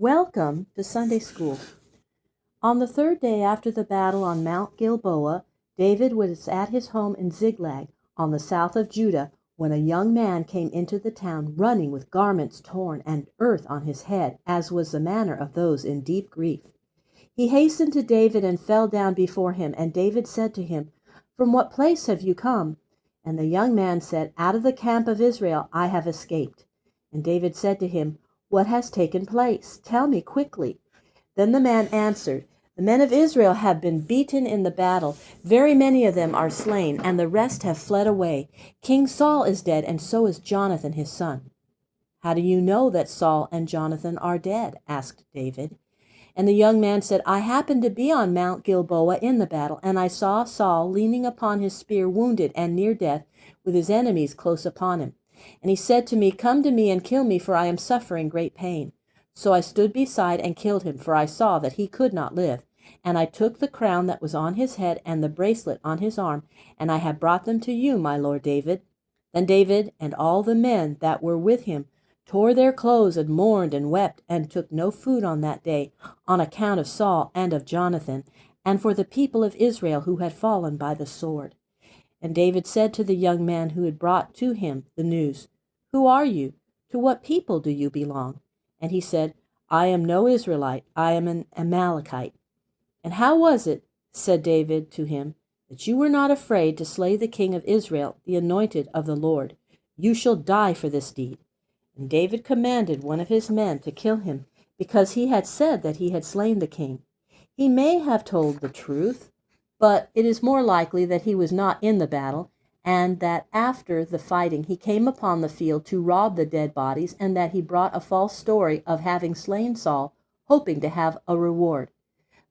Welcome to Sunday School. On the third day after the battle on Mount Gilboa, David was at his home in Ziklag on the south of Judah when a young man came into the town running with garments torn and earth on his head, as was the manner of those in deep grief. He hastened to David and fell down before him, and David said to him, "From what place have you come?" And the young man said, "Out of the camp of Israel I have escaped." And David said to him, "What has taken place? Tell me quickly." Then the man answered, "The men of Israel have been beaten in the battle. Very many of them are slain, and the rest have fled away. King Saul is dead, and so is Jonathan his son." "How do you know that Saul and Jonathan are dead?" asked David. And the young man said, "I happened to be on Mount Gilboa in the battle, and I saw Saul leaning upon his spear, wounded and near death, with his enemies close upon him. And he said to me, 'Come to me and kill me, for I am suffering great pain.' So I stood beside and killed him, for I saw that he could not live. And I took the crown that was on his head and the bracelet on his arm, and I have brought them to you, my lord David." Then David and all the men that were with him tore their clothes and mourned and wept, and took no food on that day on account of Saul and of Jonathan, and for the people of Israel who had fallen by the sword. And David said to the young man who had brought to him the news, "Who are you? To what people do you belong?" And he said, "I am no Israelite, I am an Amalekite." "And how was it," said David to him, "that you were not afraid to slay the king of Israel, the anointed of the Lord? You shall die for this deed." And David commanded one of his men to kill him, because he had said that he had slain the king. He may have told the truth, but it is more likely that he was not in the battle, and that after the fighting he came upon the field to rob the dead bodies, and that he brought a false story of having slain Saul, hoping to have a reward.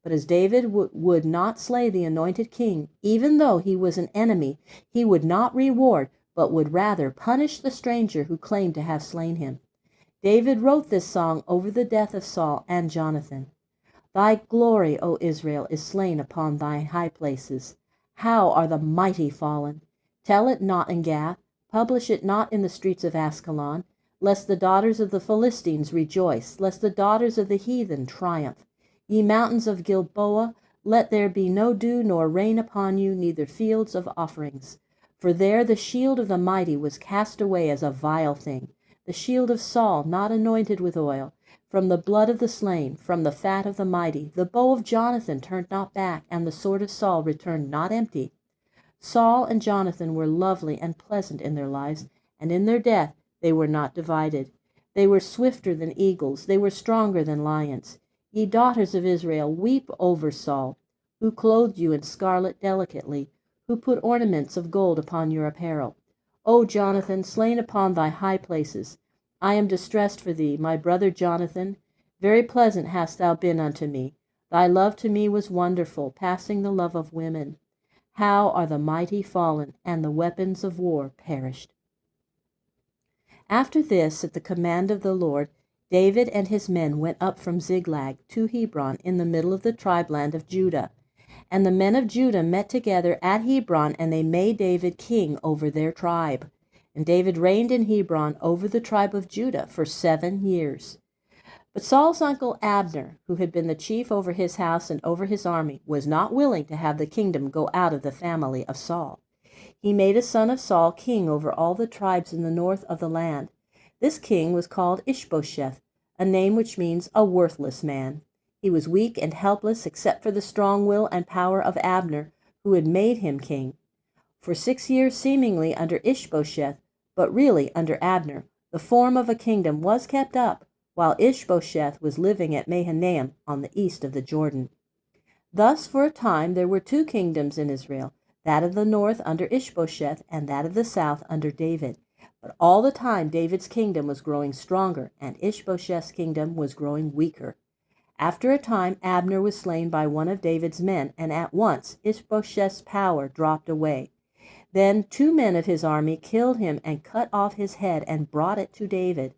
But as David would not slay the anointed king, even though he was an enemy, he would not reward, but would rather punish the stranger who claimed to have slain him. David wrote this song over the death of Saul and Jonathan. "Thy glory, O Israel, is slain upon thy high places. How are the mighty fallen! Tell it not in Gath, publish it not in the streets of Ascalon, lest the daughters of the Philistines rejoice, lest the daughters of the heathen triumph. Ye mountains of Gilboa, let there be no dew nor rain upon you, neither fields of offerings. For there the shield of the mighty was cast away as a vile thing, the shield of Saul not anointed with oil. From the blood of the slain, from the fat of the mighty, the bow of Jonathan turned not back, and the sword of Saul returned not empty." Saul and Jonathan were lovely and pleasant in their lives, and in their death they were not divided. They were swifter than eagles, they were stronger than lions. Ye daughters of Israel, weep over Saul, who clothed you in scarlet delicately, who put ornaments of gold upon your apparel. O Jonathan, slain upon thy high places, I am distressed for thee, my brother Jonathan. Very pleasant hast thou been unto me. Thy love to me was wonderful, passing the love of women. How are the mighty fallen, and the weapons of war perished." After this, at the command of the Lord, David and his men went up from Ziklag to Hebron in the middle of the tribeland of Judah. And the men of Judah met together at Hebron, and they made David king over their tribe. And David reigned in Hebron over the tribe of Judah for 7 years. But Saul's uncle Abner, who had been the chief over his house and over his army, was not willing to have the kingdom go out of the family of Saul. He made a son of Saul king over all the tribes in the north of the land. This king was called Ishbosheth, a name which means a worthless man. He was weak and helpless except for the strong will and power of Abner, who had made him king. For 6 years seemingly under Ishbosheth, but really under Abner, the form of a kingdom was kept up, while Ishbosheth was living at Mahanaim on the east of the Jordan. Thus for a time there were 2 kingdoms in Israel, that of the north under Ishbosheth, and that of the south under David. But all the time David's kingdom was growing stronger, and Ishbosheth's kingdom was growing weaker. After a time Abner was slain by one of David's men, and at once Ishbosheth's power dropped away. Then 2 men of his army killed him and cut off his head and brought it to David.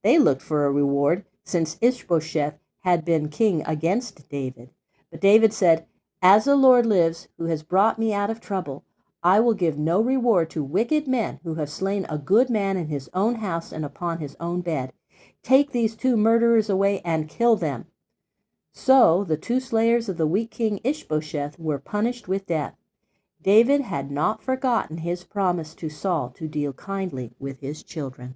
They looked for a reward, since Ishbosheth had been king against David. But David said, "As the Lord lives, who has brought me out of trouble, I will give no reward to wicked men who have slain a good man in his own house and upon his own bed. "Take these 2 murderers away and kill them." So the 2 slayers of the weak king Ishbosheth were punished with death. David had not forgotten his promise to Saul to deal kindly with his children.